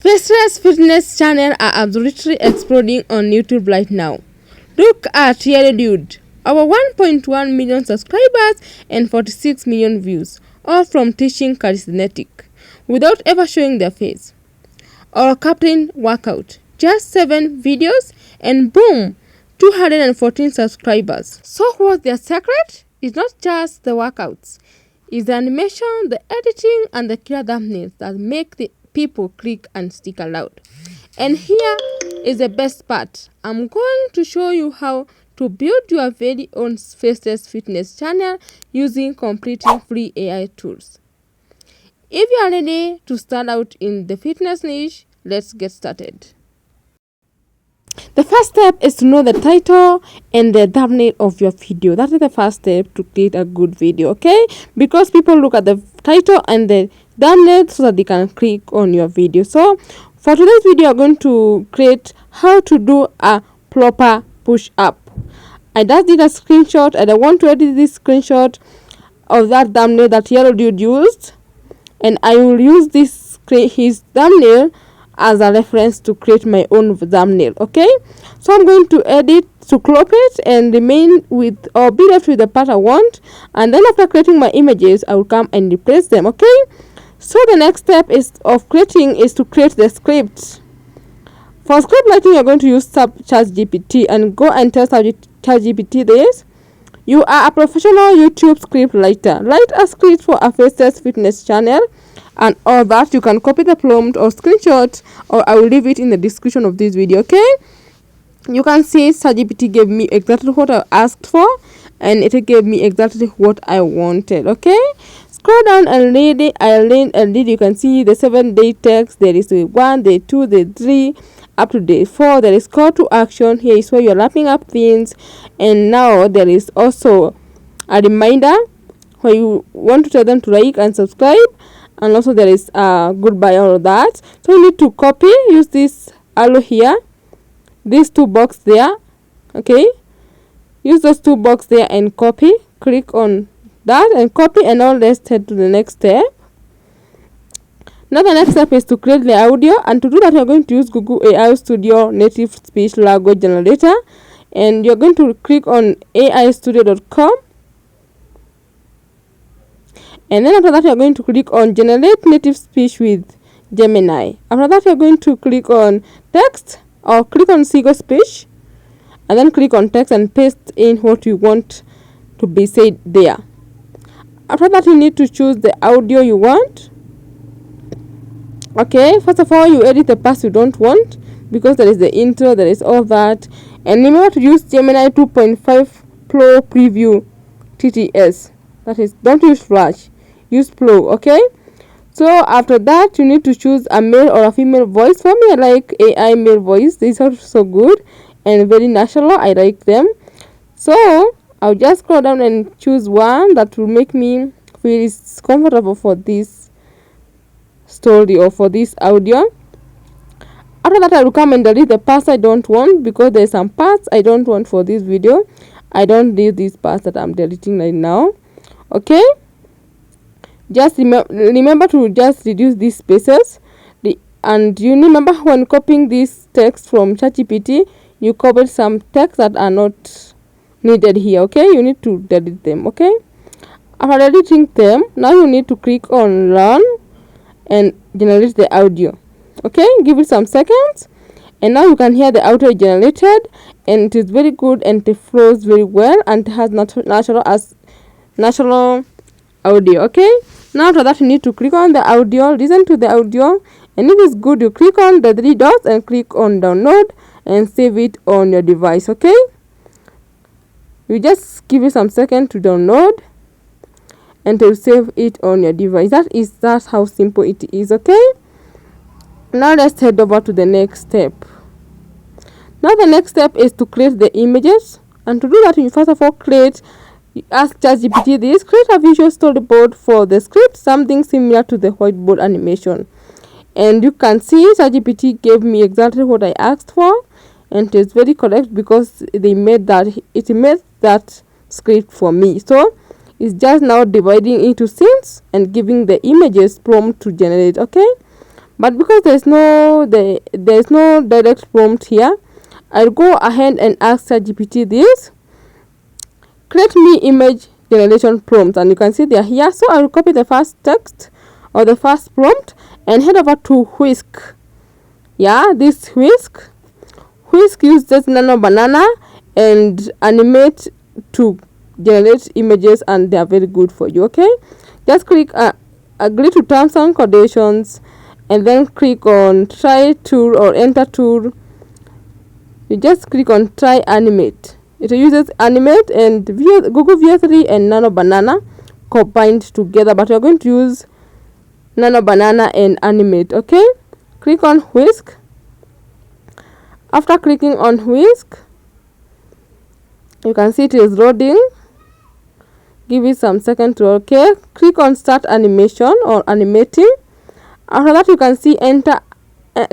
Faceless fitness channels are absolutely exploding on YouTube right now. Look at Yellow Dude, our 1.1 million subscribers and 46 million views, all from teaching charismatic, without ever showing their face. Or Captain Workout, just 7 videos and boom, 214 subscribers. So what's their secret? It's not just the workouts. It's the animation, the editing, and the killer thumbnails that make the people click and stick around. And here is the best part. I'm going to show you how to build your very own Faceless fitness channel using completely free AI tools. If you are ready to start out in the fitness niche, let's get started. The first step is to know the title and the thumbnail of your video. That is the first step to create a good video, okay? Because people look at the title and the thumbnail so that they can click on your video. So for today's video, I'm going to create how to do a proper push up. I just did a screenshot and I want to edit this screenshot of that thumbnail that Yellow Dude used, and I will use his thumbnail as a reference to create my own thumbnail. Okay, so I'm going to edit to crop it and remain with or be left with the part I want, and then after creating my images I will come and replace them. Okay, so the next step is to create the script. For script writing, you're going to use ChatGPT and go and test ChatGPT this. You are a professional YouTube script writer. Write a script for a Faceless fitness channel, and all that you can copy the prompt or screenshot, or I will leave it in the description of this video. Okay, you can see ChatGPT gave me exactly what I asked for, and it gave me exactly what I wanted. Okay, scroll down and read it. You can see the 7-day text. There is the 1, the 2, the 3 up to day 4. There is call to action. Here is where you're wrapping up things, and now there is also a reminder where you want to tell them to like and subscribe, and also there is a goodbye, all of that. So you need to copy, use this arrow here, these 2 boxes there. Okay, use those 2 boxes there and copy. Click on that and copy, and now let's head to the next step. Now the next step is to create the audio, and to do that you're going to use Google AI Studio Native Speech Language Generator, and you're going to click on aistudio.com, and then after that you're going to click on Generate Native Speech with Gemini. After that you're going to click on Text, or click on Single Speech, and then click on Text and paste in what you want to be said there. After that you need to choose the audio you want. Okay, first of all you edit the parts you don't want, because there is the intro, there is all that. And remember to use Gemini 2.5 Pro Preview TTS. That is, don't use Flash, use Pro. Okay, so after that you need to choose a male or a female voice. For me, I like AI male voice. These are so good and very natural. I like them. So I'll just scroll down and choose one that will make me feel comfortable for this story or for this audio. After that I will come and delete the parts I don't want, because there's some parts I don't want for this video. I don't need these parts that I'm deleting right now. Okay, just remember to just reduce these spaces. And you remember when copying this text from ChatGPT, you copied some text that are not needed here. Okay, you need to delete them. Okay, after deleting them, now you need to click on Run and generate the audio. Okay, give it some seconds, and now you can hear the audio generated, and it is very good and it flows very well and has natural audio. Okay, now after that you need to click on the audio, listen to the audio, and if it's good you click on the 3 dots and click on download and save it on your device. Okay, you just give it some seconds to download and to save it on your device. That's how simple it is. Okay, now let's head over to the next step. Now the next step is to create the images, and to do that you first of all ask ChatGPT this: create a visual storyboard for the script, something similar to the whiteboard animation. And you can see ChatGPT gave me exactly what I asked for, and it's very correct because it made that script for me. So it's just now dividing into scenes and giving the images prompt to generate. Okay, But because there's no direct prompt here, I'll go ahead and ask ChatGPT this: create me image generation prompt, and you can see they're here. So I will copy the first text or the first prompt and head over to Whisk. Yeah, this Whisk uses Nano Banana and Animate to generate images, and they are very good for you. Okay, just click agree to terms and conditions, and then click on try tool or enter tool. You just click on try animate. It uses animate and Google View 3 and Nano Banana combined together, but you're going to use Nano Banana and animate. Okay, click on Whisk. After clicking on Whisk, you can see it is loading. Give it some second to okay. Click on start animation or animating. After that, you can see enter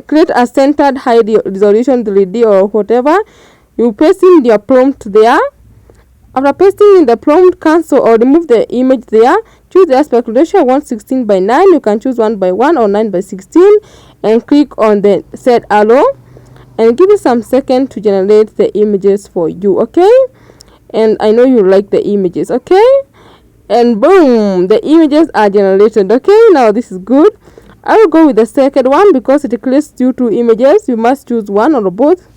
create a centered high resolution 3D or whatever. You paste in your prompt there. After pasting in the prompt, cancel or remove the image there. Choose the aspect ratio 116:9. You can choose 1:1 or 9:16, and click on the set arrow and give it some second to generate the images for you. Okay, and I know you like the images. Okay, and boom, the images are generated. Okay, now this is good. I will go with the second one because it creates you two images. You must choose one or both,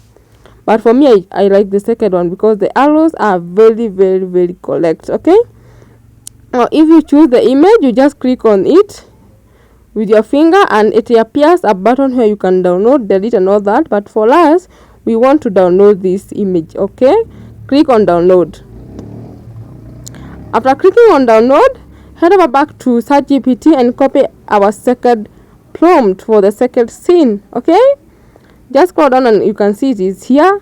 but for me I like the second one because the arrows are very correct. Okay, now if you choose the image, you just click on it with your finger and it appears a button where you can download, delete and all that, but for us we want to download this image. Okay, click on download. After clicking on download, head over back to ChatGPT and copy our second prompt for the second scene. Okay, just scroll down and you can see it is here.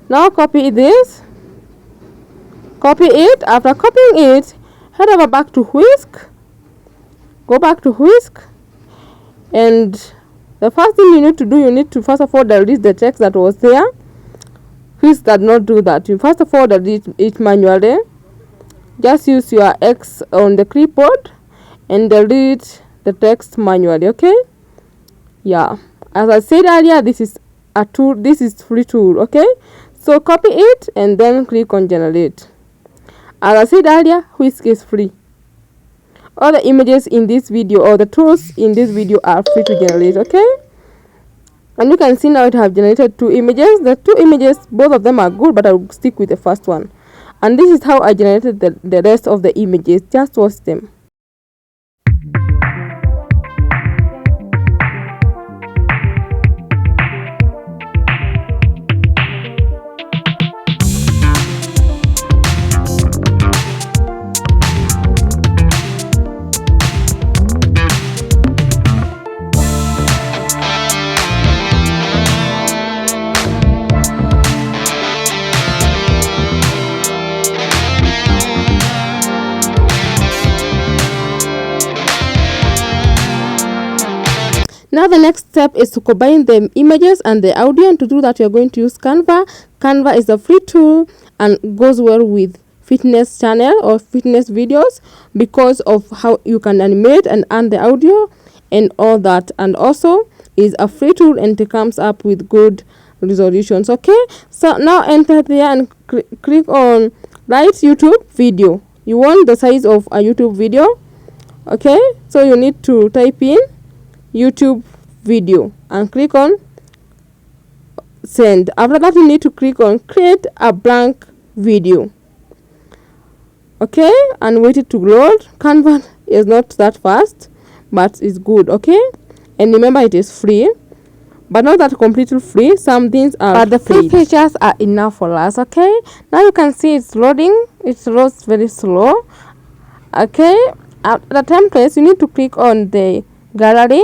Now copy this, copy it. After copying it, head over back to Whisk. Go back to Whisk, and the first thing you need to do, you need to first of all delete the text that was there. Whisk does not do that. You first of all delete it manually. Just use your X on the keyboard and delete the text manually. Okay, yeah, as I said earlier, this is a tool, this is free tool. Okay, so copy it and then click on generate. As I said earlier, Whisk is free. All the images in this video or the tools in this video are free to generate. Okay, and you can see now it have generated two images. The two images, both of them are good, but I will stick with the first one. And this is how I generated the rest of the images. Just watch them. Now the next step is to combine the images and the audio, and to do that you're going to use Canva. Canva is a free tool and goes well with fitness channel or fitness videos because of how you can animate and add the audio and all that, and also is a free tool and it comes up with good resolutions. Okay, so now enter there and click on write YouTube video. You want the size of a YouTube video. Okay, so you need to type in YouTube video and click on send. After that, you need to click on create a blank video. Okay, and wait it to load. Canva is not that fast, but it's good. Okay, and remember it is free, but not that completely free. Some things are, but the free features are enough for us. Okay, now you can see it's loading. It loads very slow. Okay, at the templates, you need to click on the gallery.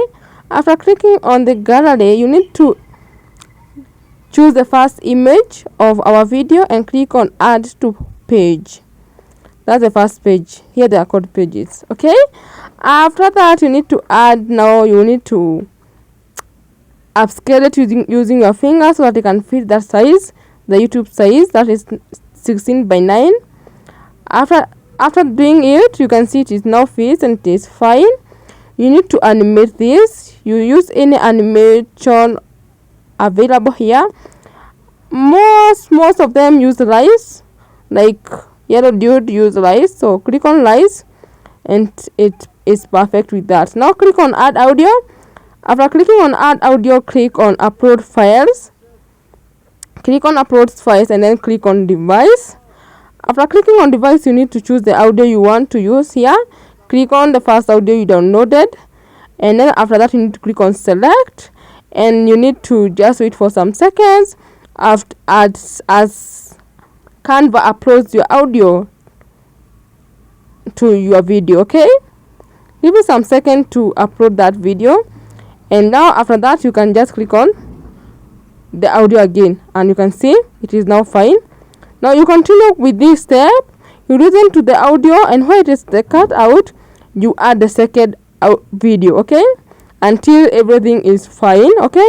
After clicking on the gallery, you need to choose the first image of our video and click on add to page. That's the first page. Here they are called pages. Okay, after that you need to add, now you need to upscale it using your finger so that you can fit that size, the YouTube size, that is 16:9. After doing it, you can see it is now fits and it is fine. you need to animate this. You use any animation available here. Most of them use lights, like Yellow Dude use lights, so click on lights and it is perfect with that. Now click on add audio. After clicking on add audio, click on upload files. Click on upload files and then click on device. After clicking on device, you need to choose the audio you want to use here. Click on the first audio you downloaded, and then after that you need to click on select, and you need to just wait for some seconds after as Canva uploads your audio to your video. Okay, give it some seconds to upload that video, and now after that you can just click on the audio again, and you can see it is now fine. Now you continue with this step. You listen to the audio, and where it is the cut out, you add the second video, okay, until everything is fine. Okay,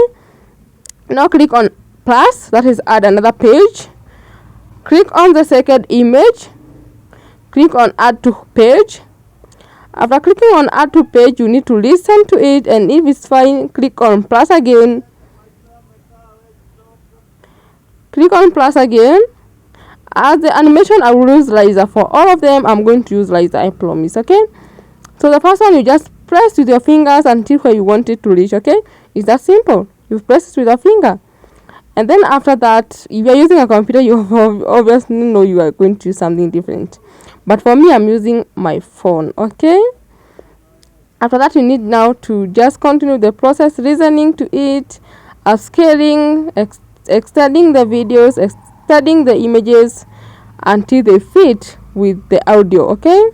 now click on plus, that is add another page. Click on the second image, click on add to page. After clicking on add to page, you need to listen to it, and if it's fine, click on plus again. Click on plus again. As the animation, I will use laser. For all of them, I'm going to use laser, I promise. Okay, so the first one, you just press with your fingers until where you want it to reach. Okay, it's that simple. You press it with your finger, and then after that, if you're using a computer, you obviously know you are going to use something different, but for me, I'm using my phone. Okay, after that, you need now to just continue the process, listening to it, upscaling, extending the videos, extending the images until they fit with the audio. Okay,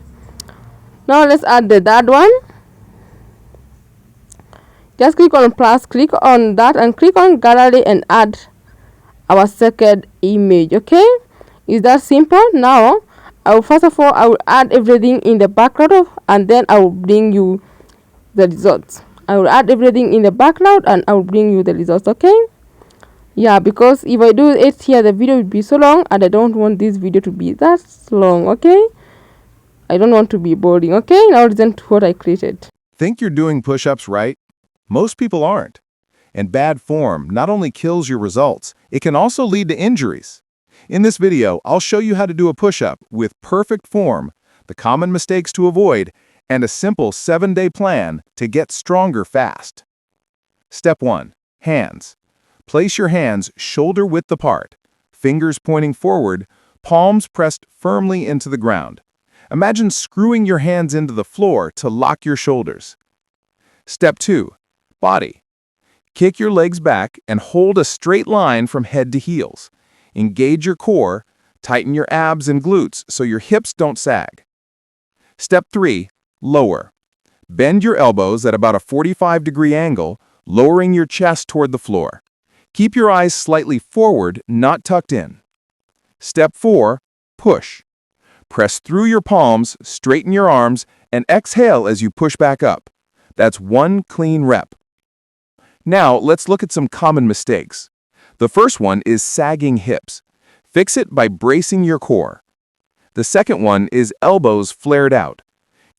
now let's add the third one. Just click on plus, click on that, and click on gallery and add our second image. Okay, is that simple? Now first of all, I will add everything in the background, and then I will bring you the results. I will add everything in the background, and I will bring you the results. Okay, yeah, because if I do it here, the video will be so long, and I don't want this video to be that long. Okay, I don't want to be boring. Okay, now listen to what I created. Think you're doing push-ups right? Most people aren't. And bad form not only kills your results, it can also lead to injuries. In this video, I'll show you how to do a push-up with perfect form, the common mistakes to avoid, and a simple 7-day plan to get stronger fast. Step 1. Hands. Place your hands shoulder-width apart, fingers pointing forward, palms pressed firmly into the ground. Imagine screwing your hands into the floor to lock your shoulders. Step 2. Body. Kick your legs back and hold a straight line from head to heels. Engage your core, tighten your abs and glutes so your hips don't sag. Step 3. Lower. Bend your elbows at about a 45-degree angle, lowering your chest toward the floor. Keep your eyes slightly forward, not tucked in. Step 4. Push. Press through your palms, straighten your arms, and exhale as you push back up. That's one clean rep. Now, let's look at some common mistakes. The first one is sagging hips. Fix it by bracing your core. The second one is elbows flared out.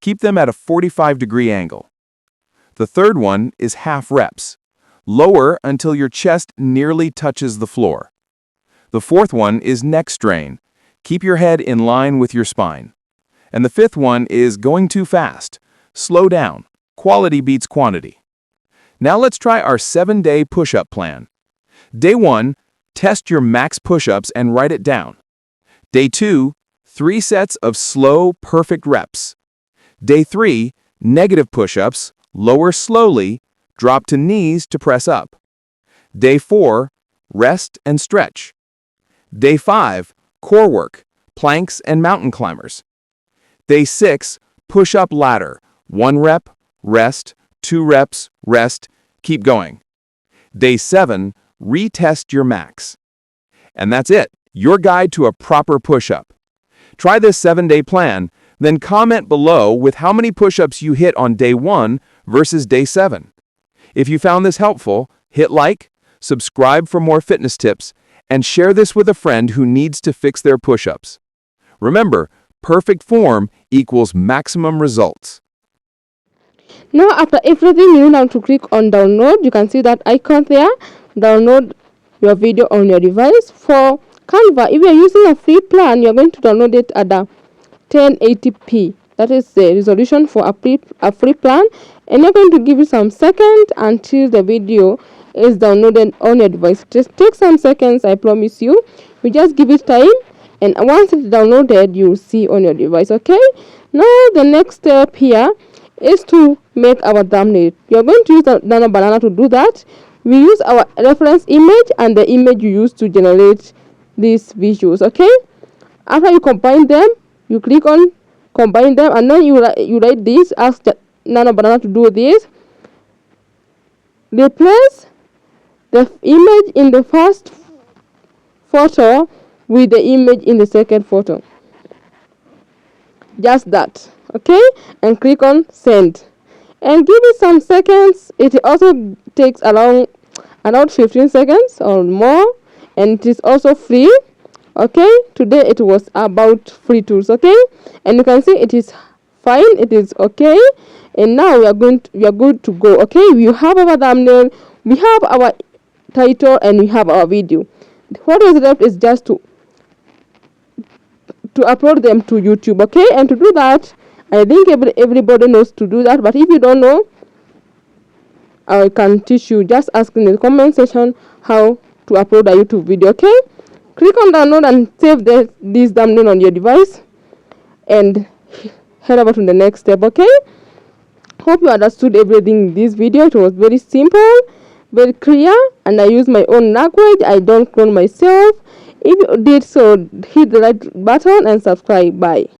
Keep them at a 45-degree angle. The third one is half reps. Lower until your chest nearly touches the floor. The fourth one is neck strain. Keep your head in line with your spine. And the fifth one is going too fast. Slow down. Quality beats quantity. Now let's try our 7-day push-up plan. Day 1, test your max push-ups and write it down. Day 2, 3 sets of slow, perfect reps. Day 3, negative push-ups, lower slowly, drop to knees to press up. Day 4, rest and stretch. Day 5, core work, planks and mountain climbers. Day 6, push-up ladder, 1 rep, rest, 2 reps, rest, keep going. Day 7, retest your max. And that's it, your guide to a proper push-up. Try this 7-day plan, then comment below with how many push-ups you hit on day 1 versus day 7. If you found this helpful, hit like, subscribe for more fitness tips, and share this with a friend who needs to fix their push-ups. Remember, perfect form equals maximum results. Now after everything, you need now to click on download. You can see that icon there. Download your video on your device. For Canva, if you are using a free plan, you're going to download it at the 1080p. That is the resolution for a free plan, and you're going to give it some seconds until the video is downloaded on your device. Just take some seconds, I promise you. You just give it time, and once it's downloaded, you'll see on your device. Okay, now the next step here is to make our thumbnail. You're going to use the Nano Banana to do that. We use our reference image and the image you use to generate these visuals. Okay, after you combine them, you click on combine them, and then you write this, ask the Nano Banana to do this. Replace the image in the first photo with the image in the second photo. Just that. Okay, and click on send, and give it some seconds. It also takes around 15 seconds or more, and it is also free. Okay, today it was about free tools. Okay, and you can see it is fine, it is okay, and now we are good to go. Okay, we have our thumbnail, we have our title, and we have our video. What is left is just to upload them to YouTube. Okay, and to do that, I think everybody knows to do that, but if you don't know, I can teach you. Just ask in the comment section how to upload a YouTube video. Okay, click on download and save this thumbnail on your device, and head over to the next step. Okay, hope you understood everything in this video. It was very simple, very clear, and I use my own language. I don't clone myself. If you did so, hit the like button and subscribe. Bye.